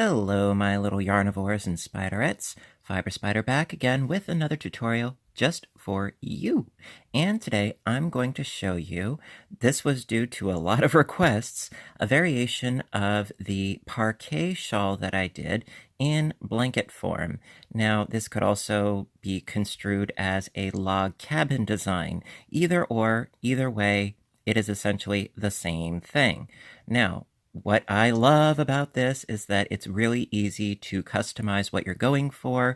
Hello, my little yarnivores and spiderettes. Fiber Spider back again with another tutorial just for you. And today I'm going to show you, this was due to a lot of requests, a variation of the parquet shawl that I did in blanket form. Now, this could also be construed as a log cabin design. Either way, it is essentially the same thing. Now, what I love about this is that it's really easy to customize what you're going for.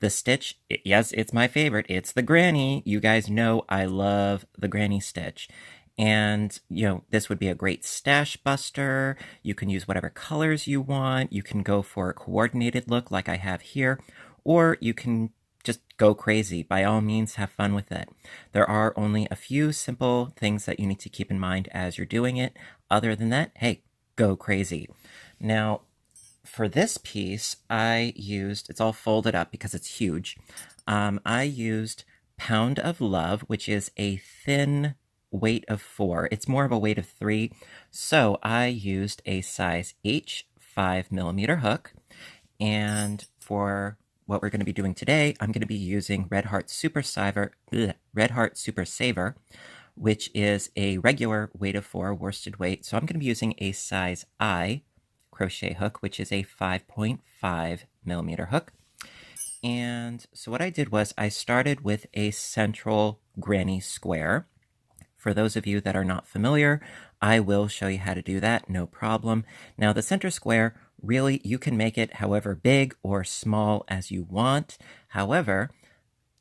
The stitch, yes, it's my favorite. It's the granny. You guys know I love the granny stitch. And, this would be a great stash buster. You can use whatever colors you want. You can go for a coordinated look like I have here, or you can just go crazy. By all means, have fun with it. There are only a few simple things that you need to keep in mind as you're doing it. Other than that, hey, go crazy. Now, for this piece, I used, it's all folded up because it's huge. I used Pound of Love, which is a thin weight of 4. It's more of a weight of 3. So I used a size H 5mm hook. And for what we're going to be doing today, I'm going to be using Red Heart Super Saver, which is a regular weight of 4 worsted weight. So I'm going to be using a size I crochet hook, which is a 5.5mm hook. And so what I did was I started with a central granny square. For those of you that are not familiar, I will show you how to do that, no problem. Now the center square, really, you can make it however big or small as you want. However,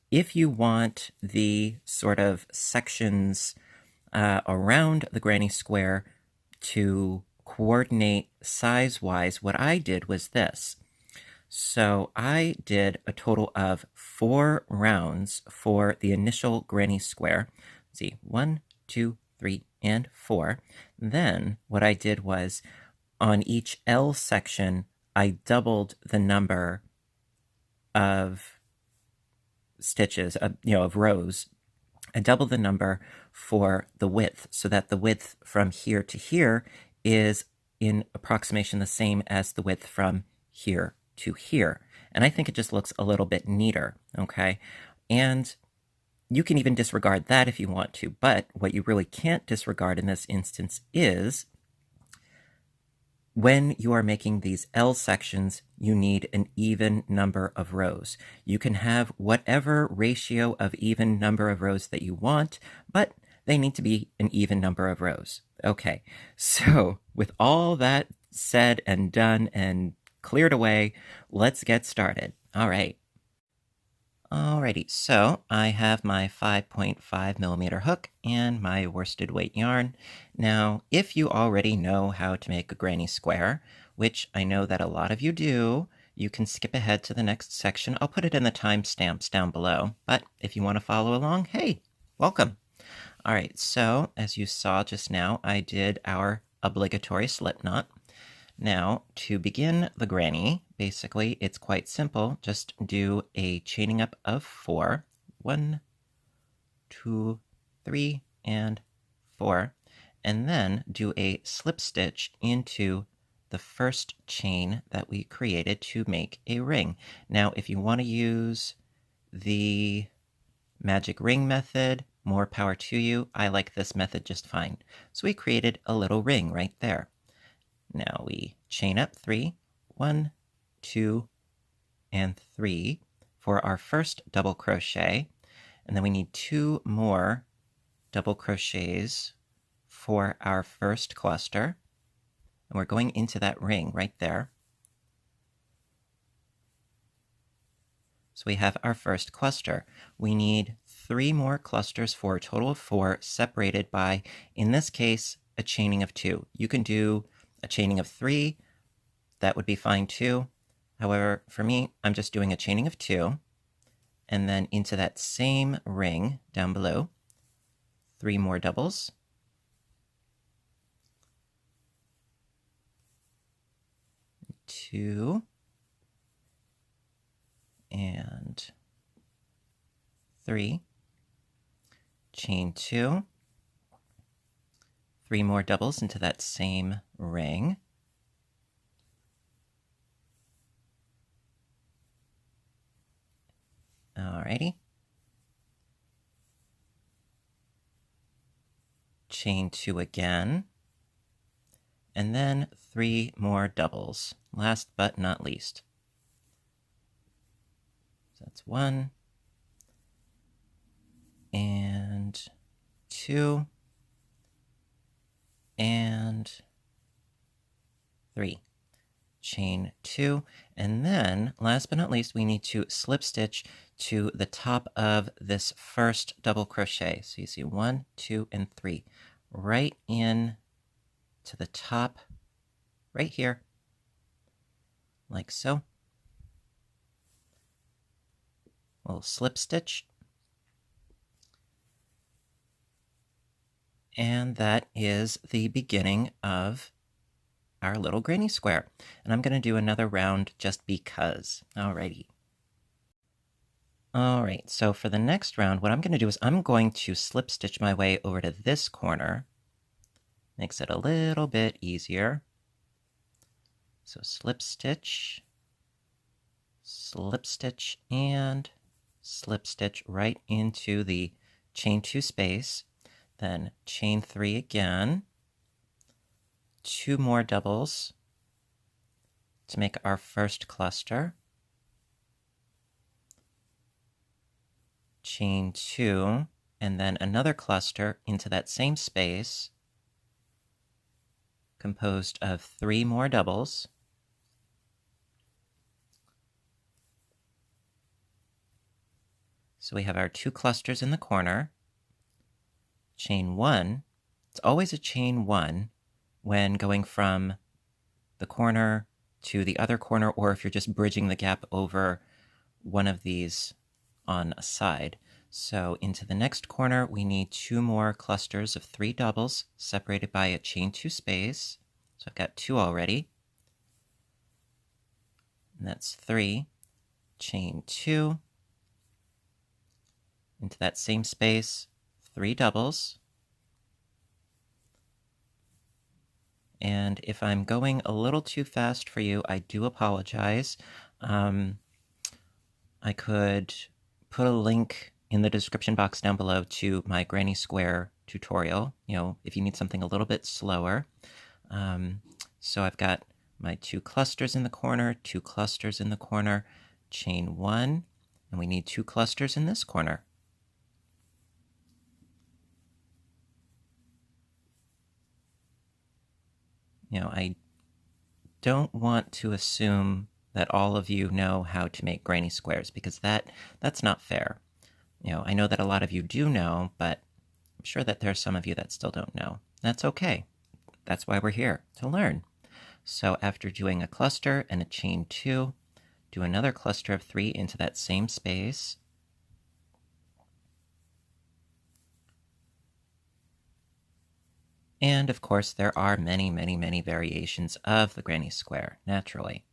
if you want the sort of sections around the granny square to coordinate size-wise, what I did was this. So I did a total of 4 rounds for the initial granny square. Let's see, 1, 2, 3, and 4. Then what I did was on each L section, I doubled the number of stitches, of rows. I doubled the number for the width so that the width from here to here is in approximation the same as the width from here to here. And I think it just looks a little bit neater, okay? And you can even disregard that if you want to, but what you really can't disregard in this instance is when you are making these L sections, you need an even number of rows. You can have whatever ratio of even number of rows that you want, but they need to be an even number of rows. Okay, so with all that said and done and cleared away, let's get started. All right. Alrighty, so I have my 5.5mm hook and my worsted weight yarn. Now, if you already know how to make a granny square, which I know that a lot of you do, you can skip ahead to the next section. I'll put it in the timestamps down below, but if you want to follow along, hey, welcome. Alright, so as you saw just now, I did our obligatory slip knot. Now, to begin the granny, basically, it's quite simple. Just do a chaining up of 4. 1, 2, 3, and 4. And then do a slip stitch into the first chain that we created to make a ring. Now, if you want to use the magic ring method, more power to you. I like this method just fine. So we created a little ring right there. Now we chain up 3, 1, 2, and 3 for our first double crochet. And then we need 2 more double crochets for our first cluster. And we're going into that ring right there. So we have our first cluster. We need 3 more clusters for a total of 4, separated by, in this case, a chaining of 2. You can do a chaining of 3, that would be fine too. However, for me, I'm just doing a chaining of 2, and then into that same ring down below, 3 more doubles. Two, and 3, chain 2, 3 more doubles into that same ring, Alrighty. Chain 2 again, and then 3 more doubles, last but not least. So that's 1 and 2 and 3. Chain 2, and then last but not least we need to slip stitch to the top of this first double crochet. So you see 1, 2, and 3 right in to the top right here, like so. A little slip stitch, and that is the beginning of our little granny square. And I'm going to do another round just because. Alrighty. Alright, so for the next round, what I'm going to do is I'm going to slip stitch my way over to this corner. Makes it a little bit easier. So slip stitch, and slip stitch right into the chain 2 space. Then chain 3 again. 2 more doubles to make our first cluster. Chain 2, and then another cluster into that same space, composed of 3 more doubles. So we have our 2 clusters in the corner. Chain 1. It's always a chain 1 when going from the corner to the other corner, or if you're just bridging the gap over one of these on a side. So into the next corner, we need 2 more clusters of 3 doubles separated by a chain 2 space. So I've got 2 already. And that's 3. Chain 2. Into that same space, 3 doubles. And if I'm going a little too fast for you, I do apologize. I could put a link in the description box down below to my granny square tutorial, if you need something a little bit slower. So I've got my 2 clusters in the corner, 2 clusters in the corner, chain 1, and we need 2 clusters in this corner. I don't want to assume that all of you know how to make granny squares, because that's not fair. I know that a lot of you do know, but I'm sure that there's some of you that still don't know. That's okay. That's why we're here, to learn. So after doing a cluster and a chain 2, do another cluster of 3 into that same space. And of course, there are many, many, many variations of the granny square, naturally.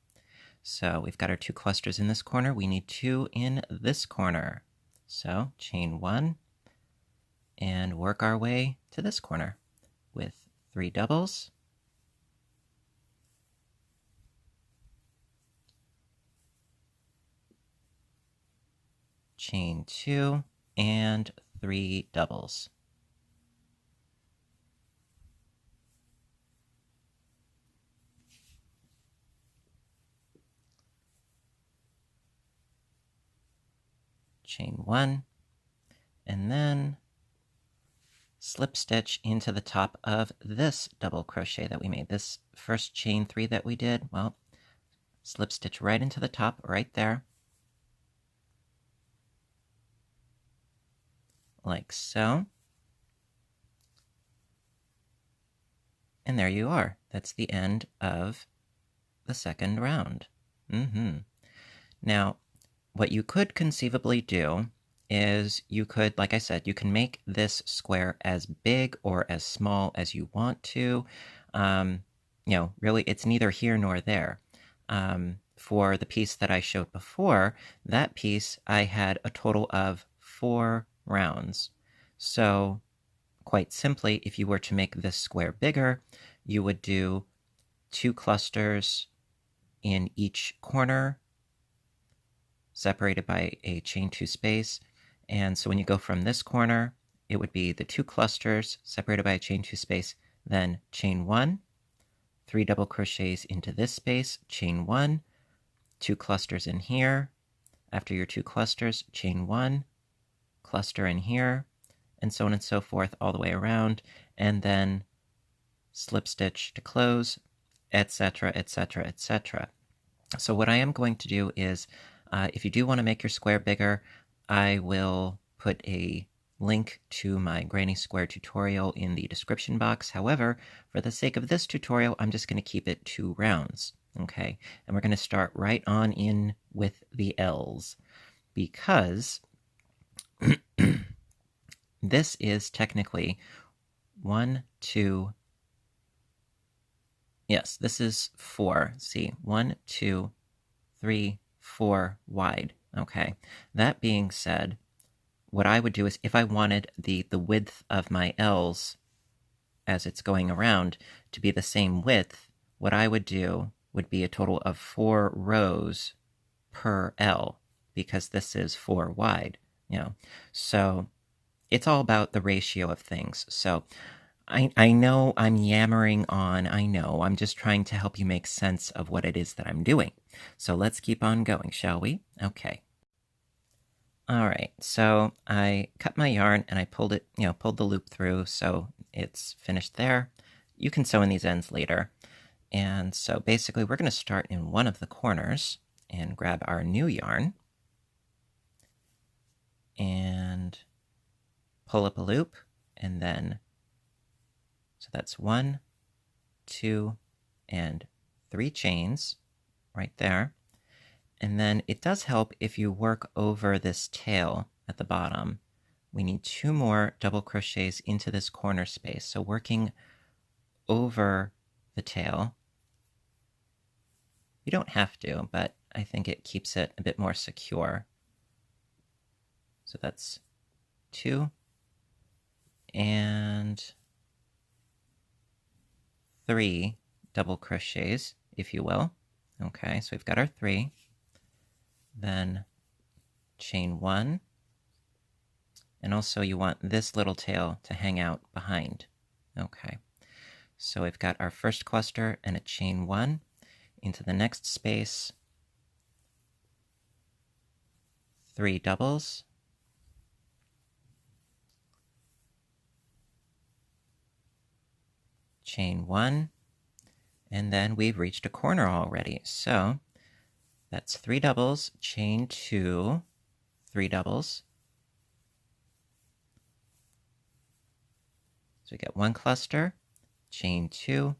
So we've got our 2 clusters in this corner. We need 2 in this corner. So chain 1 and work our way to this corner with 3 doubles. Chain 2 and 3 doubles. Chain 1, and then slip stitch into the top of this double crochet that we made. This first chain 3 that we did, well, slip stitch right into the top right there, like so. And there you are. That's the end of the second round. Now, what you could conceivably do is you could, like I said, you can make this square as big or as small as you want to. Really, it's neither here nor there. For the piece that I showed before, that piece I had a total of 4 rounds. So quite simply, if you were to make this square bigger, you would do 2 clusters in each corner separated by a chain 2 space. And so when you go from this corner, it would be the 2 clusters separated by a chain 2 space, then chain 1, 3 double crochets into this space, chain 1, 2 clusters in here. After your 2 clusters, chain 1, cluster in here, and so on and so forth all the way around, and then slip stitch to close, etc., etc., etc. So what I am going to do is, if you do want to make your square bigger, I will put a link to my granny square tutorial in the description box. However, for the sake of this tutorial, I'm just going to keep it 2 rounds. Okay, and we're going to start right on in with the L's, because this is technically 1, 2, yes, this is 4. See, 1, 2, 3, 4 wide. Okay, that being said, what I would do is, if I wanted the width of my L's as it's going around to be the same width, what I would do would be a total of 4 rows per L, because this is 4 wide, you know. So it's all about the ratio of things. So I know I'm yammering on, I know, I'm just trying to help you make sense of what it is that I'm doing. So let's keep on going, shall we? Okay. All right, so I cut my yarn and I pulled it, pulled the loop through, so it's finished there. You can sew in these ends later. And so basically we're going to start in one of the corners and grab our new yarn and pull up a loop, and then, so that's 1, 2, and 3 chains right there. And then it does help if you work over this tail at the bottom. We need 2 more double crochets into this corner space. So working over the tail, you don't have to, but I think it keeps it a bit more secure. So that's 2 and 3 double crochets, if you will. Okay, so we've got our 3. Then chain 1. And also you want this little tail to hang out behind. Okay, so we've got our first cluster and a chain 1 into the next space, 3 doubles, chain 1, and then we've reached a corner already. So that's 3 doubles, chain 2, 3 doubles. So we get 1 cluster, chain 2,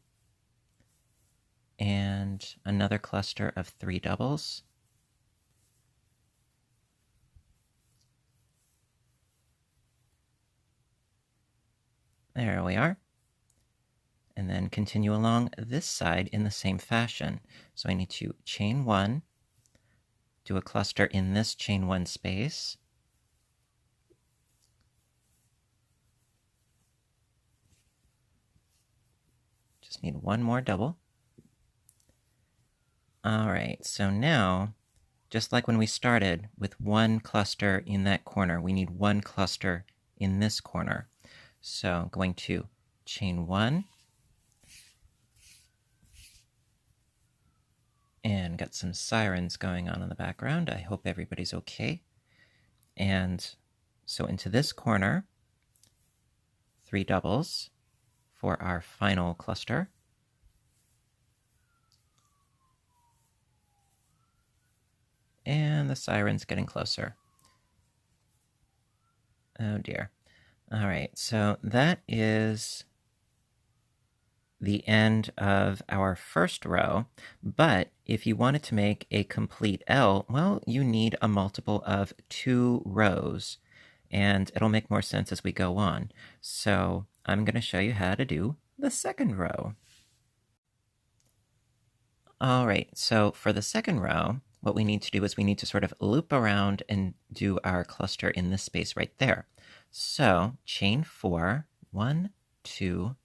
and another cluster of 3 doubles. There we are. And then continue along this side in the same fashion. So I need to chain 1, do a cluster in this chain 1 space, just need 1 more double. All right, so now, just like when we started with 1 cluster in that corner, we need 1 cluster in this corner. So going to chain 1, and got some sirens going on in the background. I hope everybody's okay. And so into this corner, 3 doubles for our final cluster. And the siren's getting closer. Oh dear. All right, so that is the end of our first row, but if you wanted to make a complete L, well, you need a multiple of 2 rows, and it'll make more sense as we go on. So I'm going to show you how to do the second row. All right, so for the second row, what we need to do is we need to sort of loop around and do our cluster in this space right there. So chain 4, 1, 2,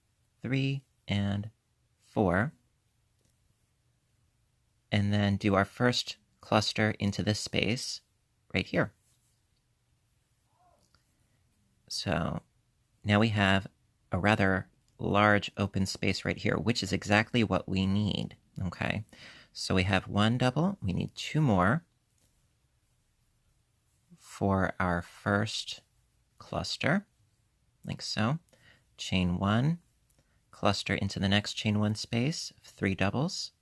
3, and 4, and then do our first cluster into this space right here. So now we have a rather large open space right here, which is exactly what we need. Okay, so we have one double, we need two more for our first cluster, like so. Chain one, cluster into the next chain one space, 3 doubles.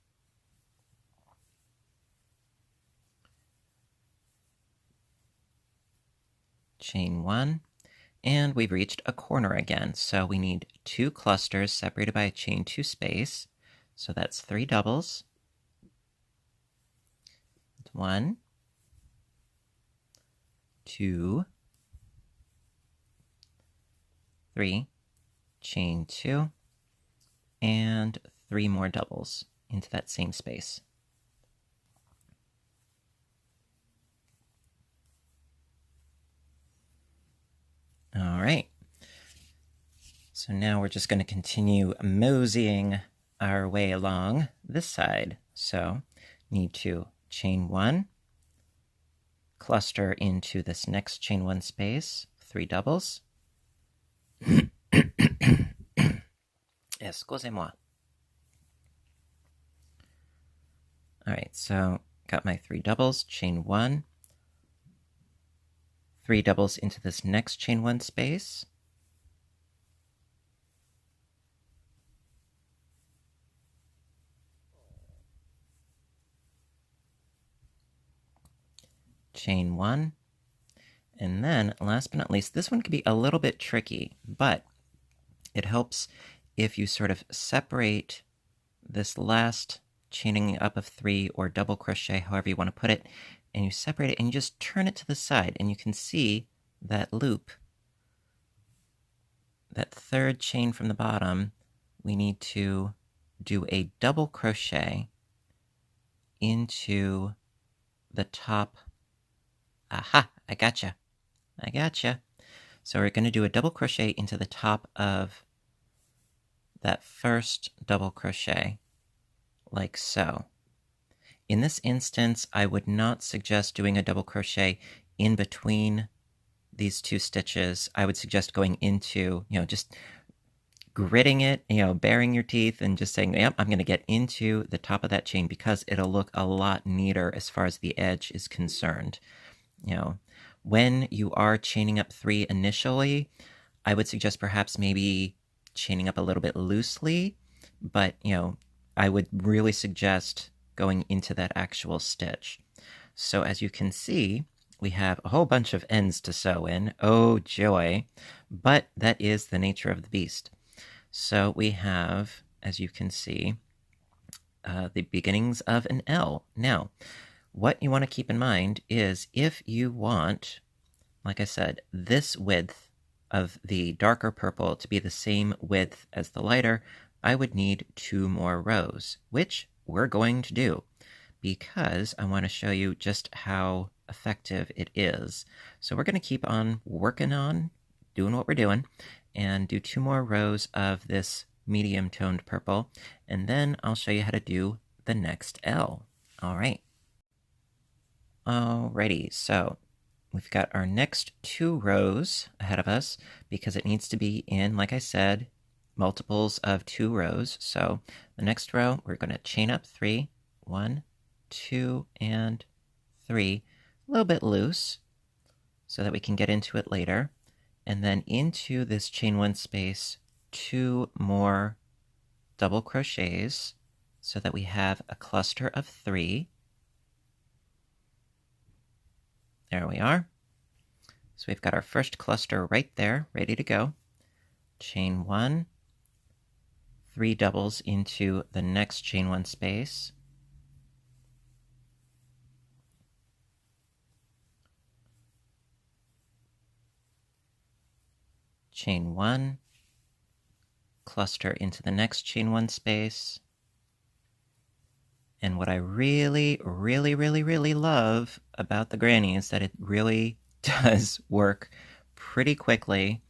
Chain one, and we've reached a corner again. So we need 2 clusters separated by a chain 2 space. So that's 3 doubles. 1, 2, 3, chain 2, and 3 more doubles into that same space. All right. So now we're just going to continue moseying our way along this side. So need to chain 1, cluster into this next chain 1 space, 3 doubles. Excusez-moi. All right, so got my 3 doubles, chain 1, 3 doubles into this next chain 1 space. Chain 1. And then, last but not least, this one can be a little bit tricky, but it helps if you sort of separate this last chaining up of 3 or double crochet, however you want to put it, and you separate it and you just turn it to the side, and you can see that loop, that third chain from the bottom. We need to do a double crochet into the top. Aha, I gotcha. So we're going to do a double crochet into the top of that first double crochet, like so. In this instance, I would not suggest doing a double crochet in between these 2 stitches. I would suggest going into, just gritting it, baring your teeth and just saying, yep, I'm going to get into the top of that chain because it'll look a lot neater as far as the edge is concerned. When you are chaining up 3 initially, I would suggest perhaps maybe chaining up a little bit loosely, but, I would really suggest going into that actual stitch. So as you can see, we have a whole bunch of ends to sew in. Oh, joy. But that is the nature of the beast. So we have, as you can see, the beginnings of an L. Now, what you want to keep in mind is if you want, like I said, this width of the darker purple to be the same width as the lighter, I would need 2 more rows, which we're going to do because I want to show you just how effective it is. So we're going to keep on working on doing what we're doing and do 2 more rows of this medium toned purple, and then I'll show you how to do the next L. All right. Alrighty, so we've got our next 2 rows ahead of us because it needs to be in, like I said, multiples of 2 rows. So the next row, we're going to chain up 3, 1, 2, and 3, a little bit loose so that we can get into it later. And then into this chain 1 space, 2 more double crochets so that we have a cluster of 3. There we are. So we've got our first cluster right there, ready to go. Chain 1, 3 doubles into the next chain 1 space. Chain 1, cluster into the next chain 1 space. And what I really, really, really, really love about the granny is that it really does work pretty quickly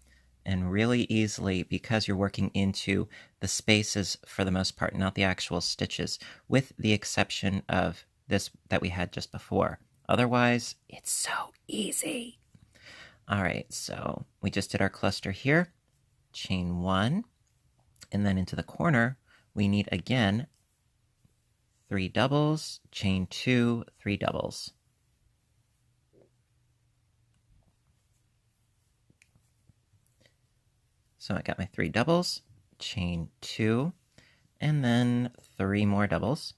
and really easily because you're working into the spaces for the most part, not the actual stitches, with the exception of this that we had just before. Otherwise, it's so easy. All right, so we just did our cluster here, chain 1, and then into the corner, we need again 3 doubles, chain 2, 3 doubles. So I got my 3 doubles, chain 2, and then 3 more doubles.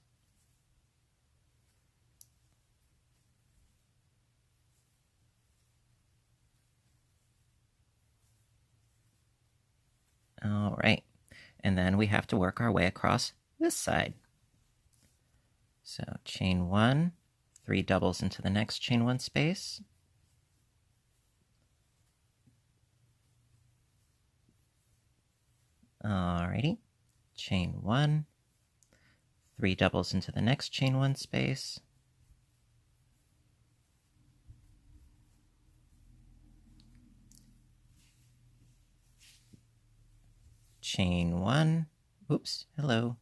All right, and then we have to work our way across this side. So chain 1, 3 doubles into the next chain 1 space. Alrighty, chain 1, 3 doubles into the next chain 1 space. Chain 1, oops, hello.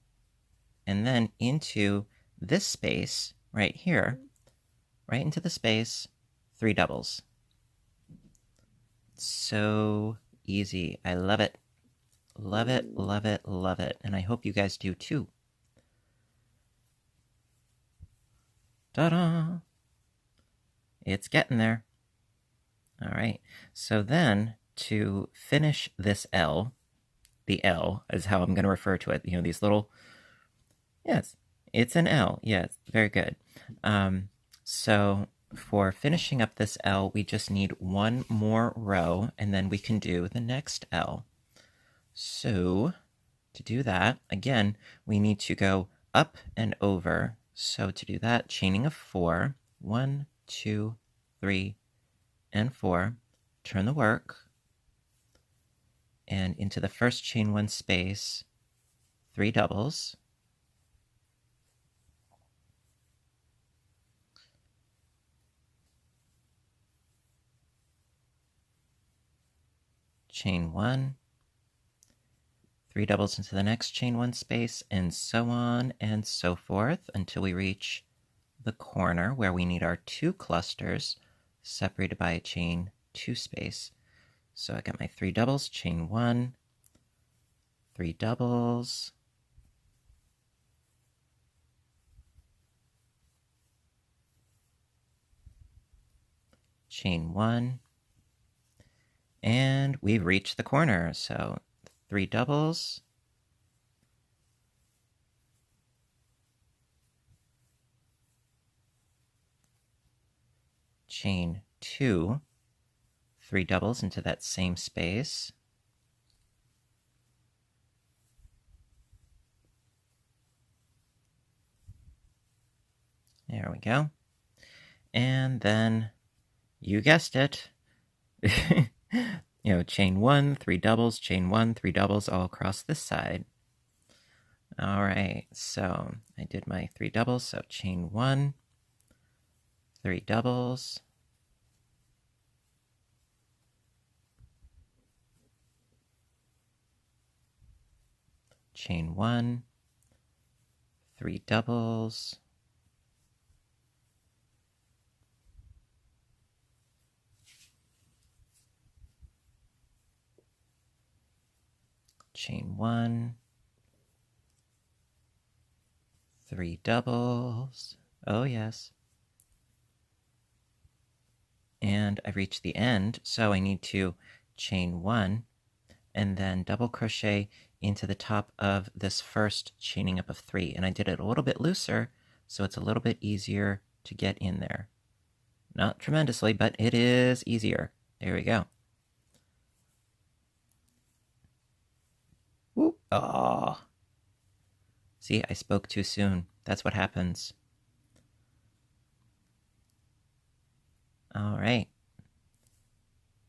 And then into this space right here, right into the space, 3 doubles. So easy. I love it. Love it, love it, love it. And I hope you guys do too. Ta-da! It's getting there. All right. So then to finish this L, the L is how I'm going to refer to it. You know, these little, yes, it's an L. Yes, very good. So for finishing up this L, we just need one more row, and then we can do the next L. So to do that, again, we need to go up and over. So to do that, chaining of 4, 1, 2, 3, and 4, turn the work, and into the first chain 1 space, 3 doubles, chain 1, 3 doubles into the next chain 1 space, and so on and so forth until we reach the corner where we need our 2 clusters separated by a chain 2 space. So I got my 3 doubles, chain 1, 3 doubles, chain 1, and we've reached the corner. So 3 doubles, chain 2, 3 doubles into that same space, there we go, and then you guessed it, you know, chain 1, 3 doubles, chain 1, 3 doubles all across this side. All right, so I did my 3 doubles, so chain 1, 3 doubles, chain 1, 3 doubles, chain 1, 3 doubles, oh yes, and I've reached the end, so I need to chain 1 and then double crochet into the top of this first chaining up of 3, and I did it a little bit looser so it's a little bit easier to get in there. Not tremendously, but it is easier. There we go. Whoop. Oh. See, I spoke too soon. That's what happens. All right.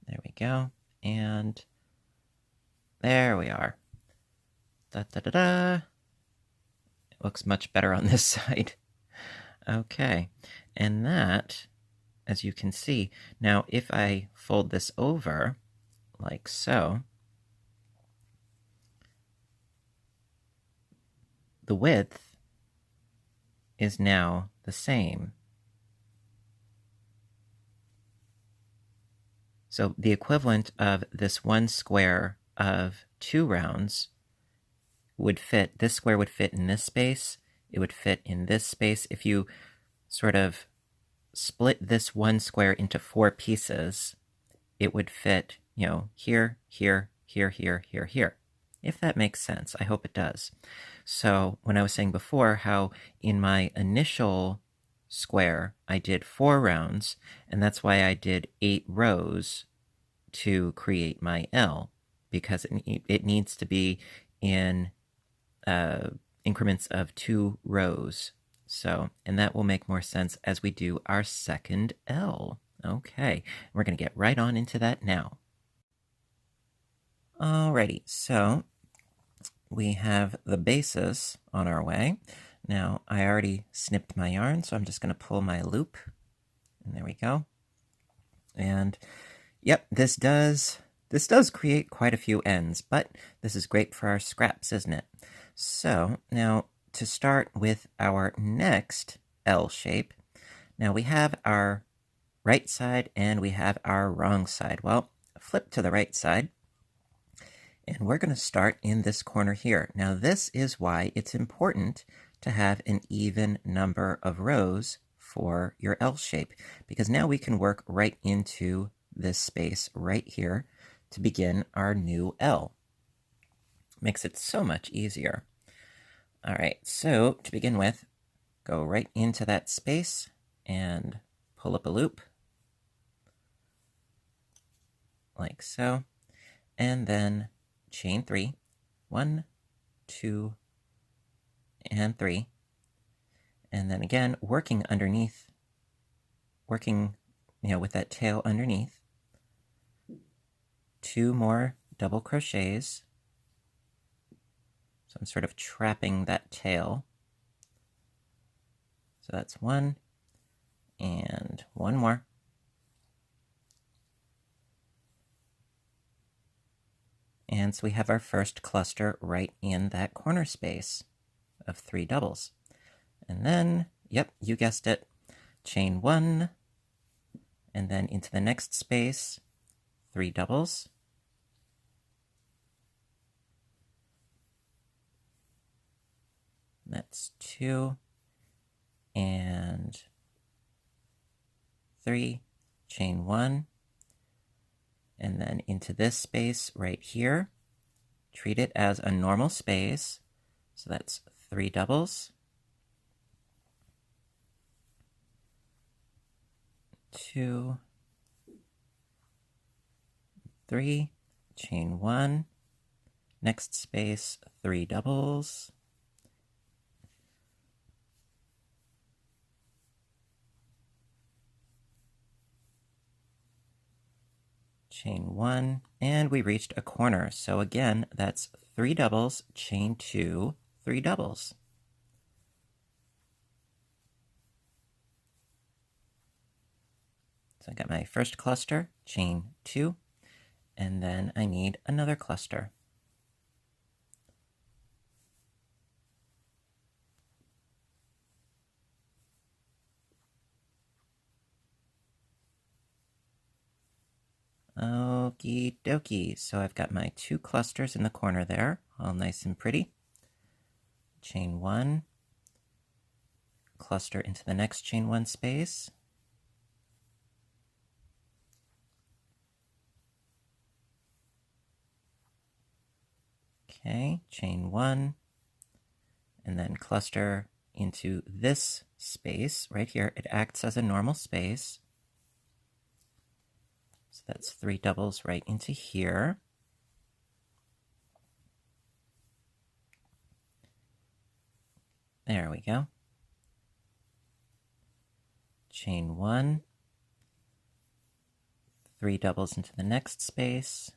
There we go. And there we are. Da-da-da-da. It looks much better on this side. Okay. And that, as you can see, now if I fold this over, like so, the width is now the same. So the equivalent of this one square of 2 rounds would fit, this square would fit in this space, it would fit in this space. If you sort of split this one square into 4 pieces, it would fit, you know, here, here, here, here, here, here. If that makes sense, I hope it does. So when I was saying before how in my initial square I did 4 rounds, and that's why I did 8 rows to create my L, because it needs to be in increments of 2 rows. So, and that will make more sense as we do our second L. Okay, we're going to get right on into that now. Alrighty, so we have the basis on our way. Now, I already snipped my yarn, so I'm just going to pull my loop, and there we go. And yep, this does create quite a few ends, but this is great for our scraps, isn't it? So now to start with our next L shape, now we have our right side and we have our wrong side. Well, flip to the right side, and we're going to start in this corner here. Now this is why it's important to have an even number of rows for your L shape, because now we can work right into this space right here to begin our new L. Makes it so much easier. All right, so to begin with, go right into that space and pull up a loop like so, and then chain 3, 1, 2, and 3, and then again working underneath, working, you know, with that tail underneath, 2 more double crochets. So I'm sort of trapping that tail. So that's 1 and 1 more. And so we have our first cluster right in that corner space of 3 doubles. And then, yep, you guessed it, chain 1, and then into the next space, 3 doubles. That's 2 and 3, chain 1, and then into this space right here, treat it as a normal space. So that's 3 doubles, 2, 3, chain 1, next space, 3 doubles, chain 1, and we reached a corner. So again, that's 3 doubles, chain 2, 3 doubles. So I got my first cluster, chain 2, and then I need another cluster. Okie dokie, so I've got my 2 clusters in the corner there, all nice and pretty. Chain 1, cluster into the next chain 1 space. Okay, chain 1, and then cluster into this space right here. It acts as a normal space. So that's 3 doubles right into here. There we go. Chain 1, 3 doubles into the next space.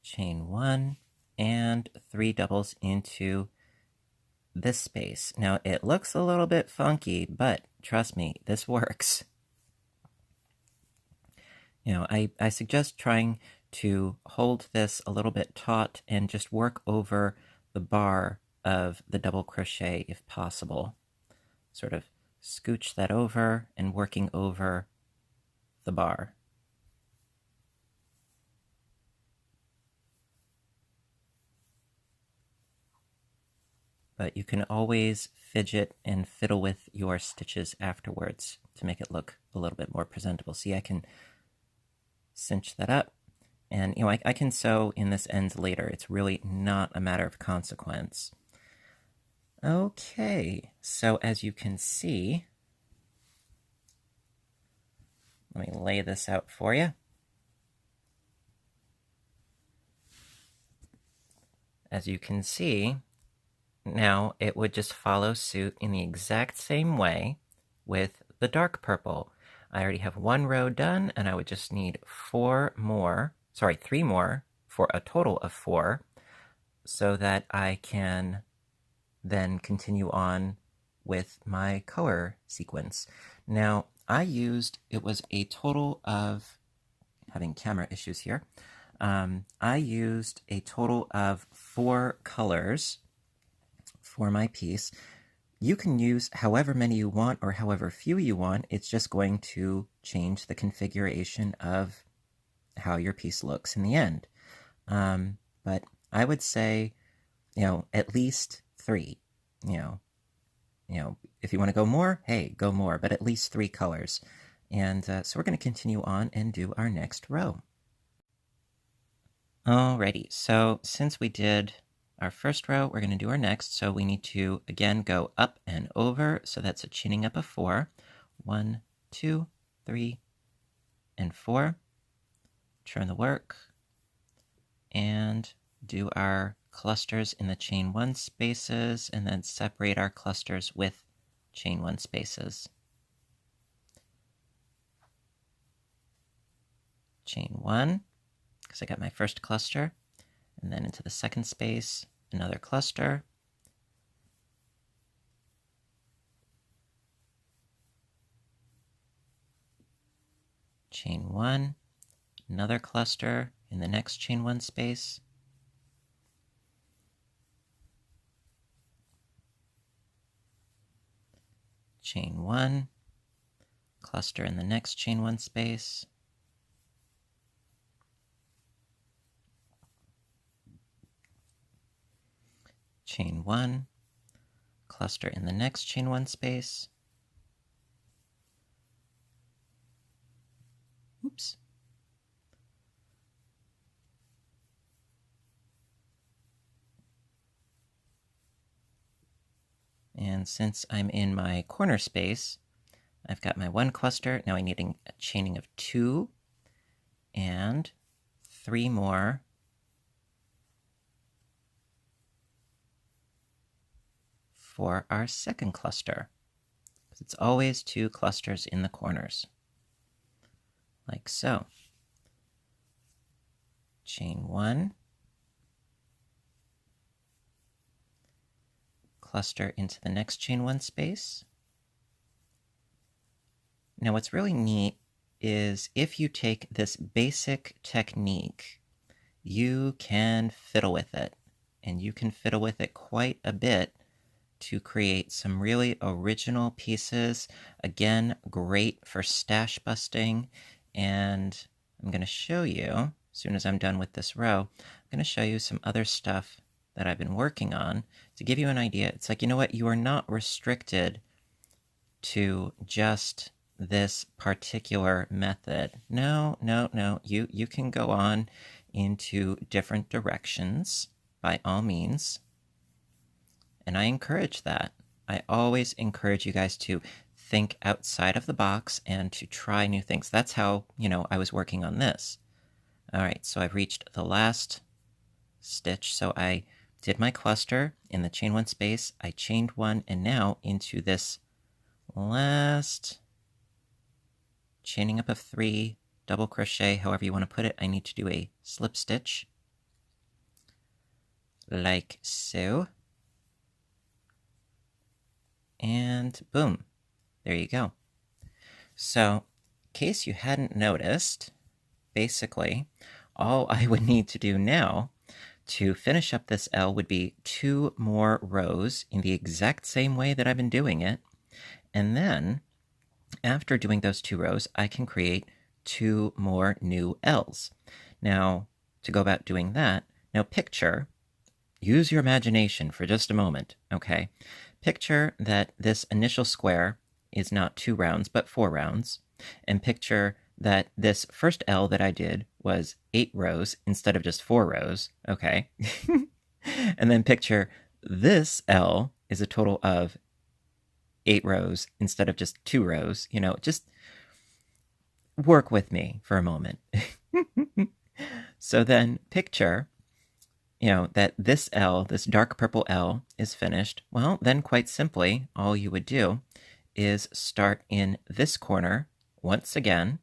Chain 1, and 3 doubles into this space. Now it looks a little bit funky, but trust me, this works. I suggest trying to hold this a little bit taut and just work over the bar of the double crochet if possible. Sort of scooch that over and working over the bar. But you can always fidget and fiddle with your stitches afterwards to make it look a little bit more presentable. See, I can cinch that up, and I can sew in this end later. It's really not a matter of consequence. Okay, so as you can see, let me lay this out for you. As you can see, now it would just follow suit in the exact same way with the dark purple. I already have one row done, and I would just need 3 more, for a total of 4, so that I can then continue on with my color sequence. Now, it was a total of, having camera issues here, I used a total of 4 colors for my piece. You can use however many you want or however few you want. It's just going to change the configuration of how your piece looks in the end. But I would say, at least 3. If you want to go more, hey, go more, but at least 3 colors. And so we're going to continue on and do our next row. Alrighty, so since we did our first row, we're going to do our next. So we need to, again, go up and over. So that's a chaining up of 4. 1, 2, 3, and 4. Turn the work. And do our clusters in the chain 1 spaces, and then separate our clusters with chain 1 spaces. Chain 1, because I got my first cluster, and then into the second space, another cluster. Chain 1, another cluster in the next chain 1 space. Chain 1, cluster in the next chain 1 space. Chain 1, cluster in the next chain 1 space. Oops. And since I'm in my corner space, I've got my 1 cluster. Now I'm needing a chaining of 2 and 3 more. For our second cluster. It's always 2 clusters in the corners. Like so. Chain 1. Cluster into the next chain 1 space. Now what's really neat is if you take this basic technique, you can fiddle with it. And you can fiddle with it quite a bit to create some really original pieces. Again, great for stash busting. And I'm going to show you, as soon as I'm done with this row, I'm going to show you some other stuff that I've been working on to give you an idea. It's like, you know what? You are not restricted to just this particular method. No. You can go on into different directions by all means. And I encourage that. I always encourage you guys to think outside of the box and to try new things. That's how, I was working on this. All right, so I've reached the last stitch. So I did my cluster in the chain 1 space. I chained 1, and now into this last chaining up of 3, double crochet, however you want to put it, I need to do a slip stitch. Like so. And boom, there you go. So, in case you hadn't noticed, basically, all I would need to do now to finish up this L would be 2 more rows in the exact same way that I've been doing it. And then after doing those 2 rows, I can create 2 more new L's. Now, to go about doing that, now use your imagination for just a moment, okay? Picture that this initial square is not 2 rounds, but 4 rounds. And picture that this first L that I did was 8 rows instead of just 4 rows, okay? And then picture this L is a total of 8 rows instead of just 2 rows. Just work with me for a moment. So then picture, that this L, this dark purple L, is finished. Well, then quite simply, all you would do is start in this corner once again.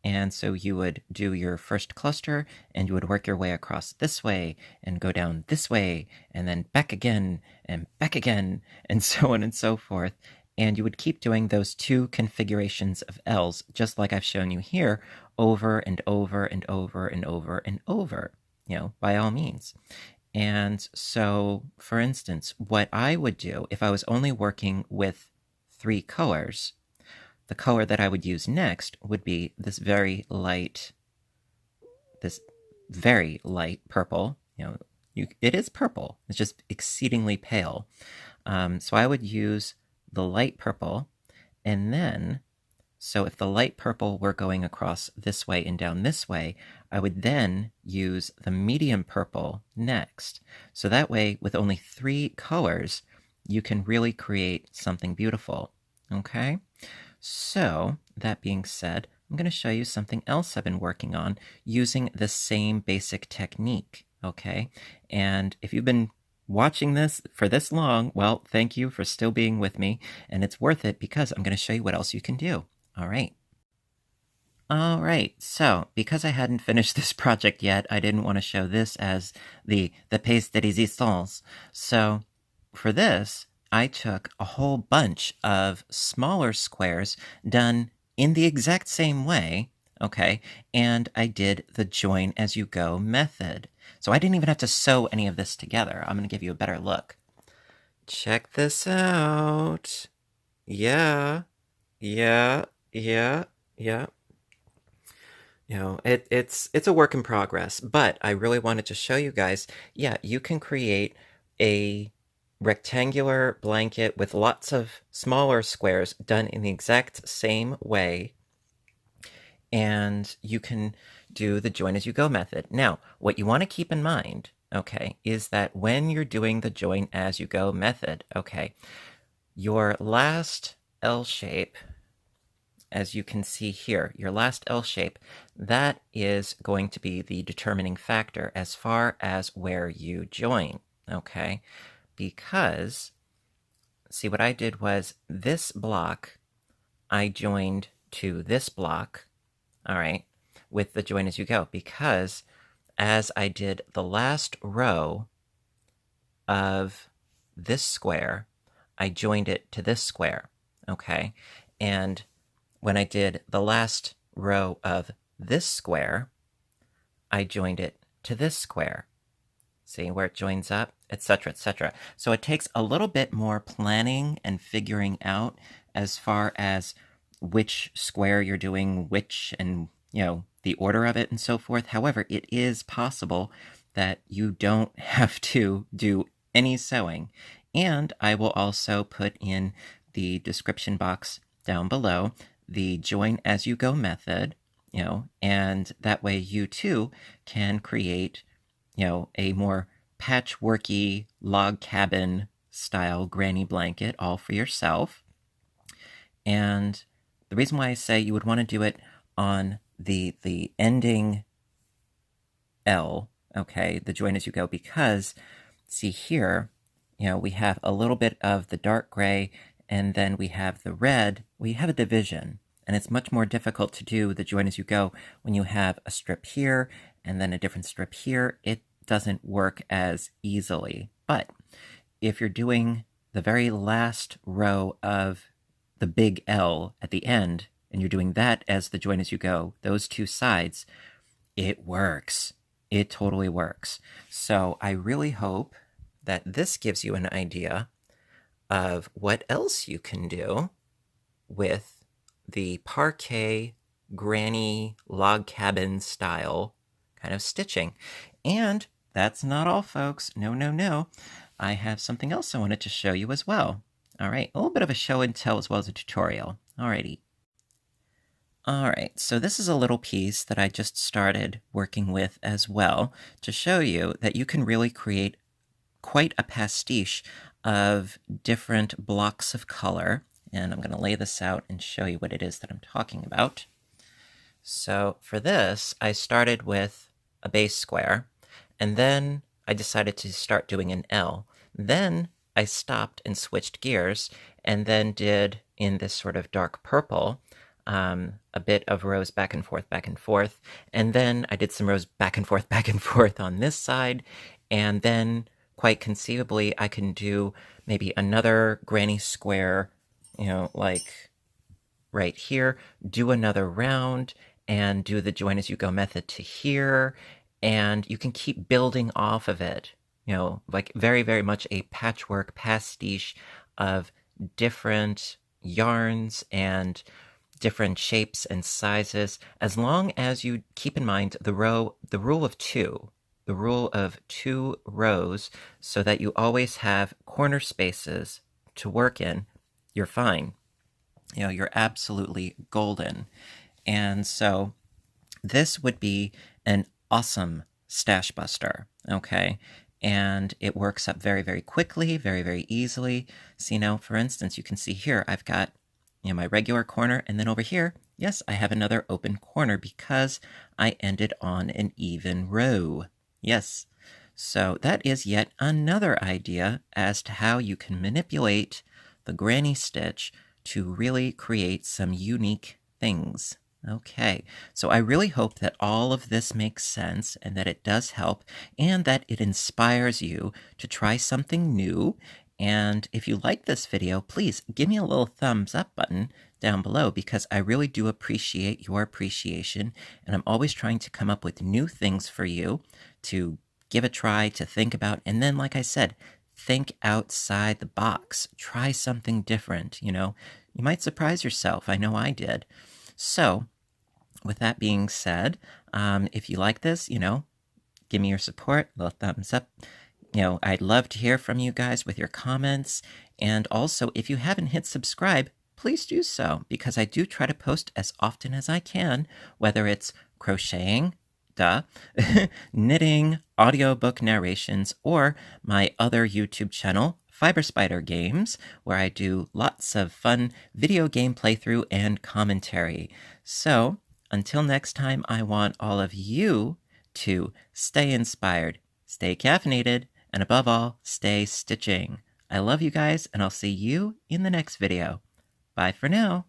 And so you would do your first cluster, and you would work your way across this way, and go down this way, and then back again, and so on and so forth. And you would keep doing those 2 configurations of L's, just like I've shown you here, over and over and over and over and over, by all means. And so, for instance, what I would do if I was only working with 3 colors, the color that I would use next would be this very light purple. It is purple. It's just exceedingly pale. So I would use the light purple, and then, so if the light purple were going across this way and down this way, I would then use the medium purple next. So that way, with only 3 colors, you can really create something beautiful, okay? So, that being said, I'm going to show you something else I've been working on using the same basic technique, okay? And if you've been watching this for this long, well, thank you for still being with me, and it's worth it because I'm going to show you what else you can do. All right, so because I hadn't finished this project yet, I didn't want to show this as the pièce de résistance. So for this, I took a whole bunch of smaller squares done in the exact same way, okay, and I did the join as you go method. So I didn't even have to sew any of this together. I'm going to give you a better look. Check this out. Yeah. It's a work in progress, but I really wanted to show you guys, you can create a rectangular blanket with lots of smaller squares done in the exact same way, and you can do the join as you go method. Now, what you want to keep in mind, okay, is that when you're doing the join as you go method, okay, your last L shape, as you can see here, your last L shape, that is going to be the determining factor as far as where you join, okay? Because, see, what I did was this block, I joined to this block, all right, with the join as you go, because as I did the last row of this square, I joined it to this square, okay? And when I did the last row of this square, I joined it to this square. See where it joins up, etc., etc. So it takes a little bit more planning and figuring out as far as which square you're doing which, and the order of it and so forth. However, it is possible that you don't have to do any sewing. And I will also put in the description box down below the join as you go method, and that way you too can create, a more patchworky log cabin style granny blanket all for yourself. And the reason why I say you would want to do it on the ending L, okay, the join as you go, because see here, we have a little bit of the dark gray, and then we have the red. We have a division, and it's much more difficult to do the join as you go when you have a strip here and then a different strip here. It doesn't work as easily. But if you're doing the very last row of the big L at the end, and you're doing that as the join as you go, those two sides, it works. It totally works. So I really hope that this gives you an idea of what else you can do with the parquet granny log cabin style kind of stitching. And that's not all, folks. No, no, no. I have something else I wanted to show you as well. All right, a little bit of a show and tell as well as a tutorial. Alrighty. All right, so this is a little piece that I just started working with as well to show you that you can really create quite a pastiche of different blocks of color. And I'm going to lay this out and show you what it is that I'm talking about. So for this, I started with a base square, and then I decided to start doing an L. Then I stopped and switched gears, and then did, in this sort of dark purple, a bit of rows back and forth, and then I did some rows back and forth on this side, and then quite conceivably I can do maybe another granny square, like right here, do another round, and do the join as you go method to here, and you can keep building off of it, like very, very much a patchwork pastiche of different yarns and different shapes and sizes, as long as you keep in mind the rule of two rows, so that you always have corner spaces to work in. You're fine. You're absolutely golden. And so this would be an awesome stash buster, okay? And it works up very, very quickly, very, very easily. So, for instance, you can see here, I've got my regular corner, and then over here, yes, I have another open corner because I ended on an even row. Yes. So that is yet another idea as to how you can manipulate the granny stitch to really create some unique things. Okay, so I really hope that all of this makes sense and that it does help and that it inspires you to try something new. And if you like this video, please give me a little thumbs up button down below, because I really do appreciate your appreciation, and I'm always trying to come up with new things for you to give a try, to think about, and then, like I said, think outside the box. Try something different, You might surprise yourself. I know I did. So, with that being said, if you like this, give me your support, a little thumbs up. I'd love to hear from you guys with your comments. And also, if you haven't hit subscribe, please do so, because I do try to post as often as I can, whether it's crocheting, knitting, audiobook narrations, or my other YouTube channel, Fiber Spider Games, where I do lots of fun video game playthrough and commentary. So, until next time, I want all of you to stay inspired, stay caffeinated, and above all, stay stitching. I love you guys, and I'll see you in the next video. Bye for now.